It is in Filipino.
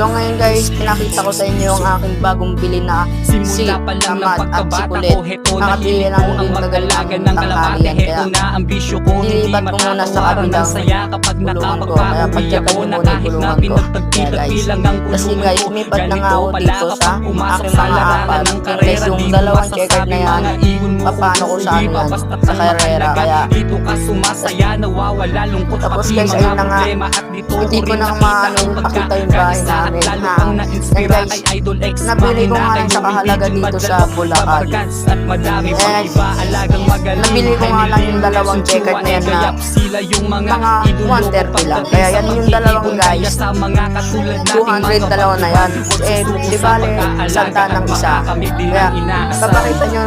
So ngayon guys, pinakita ko sa inyo yung aking bagong bili na si Tamad at si Kulit. Nakabili lang din magalaga ng tanghali yan, kaya nilipat ko muna sa kabilang bulungan ko. Kaya pagtyakan nyo muna yung bulungan ko. Kaya guys, kasi guys, lumipat na nga ako dito sa aking mga apad. Guys, yung dalawang checkered na yan, paano ko sa ano yan, sa karera. Kaya tapos guys, ayun na nga, hindi ko na pakita yung bahay namin. And guys, nabili ko nga lang sa kahalaga dito sa Bulacan. And nabili ko nga lang yung dalawang checkered na yan na mga 130 lang. Kaya yan yung dalawang guys, 200 dalawa na yan. Eh, di bale, santa ng isa. Kaya, papakita nyo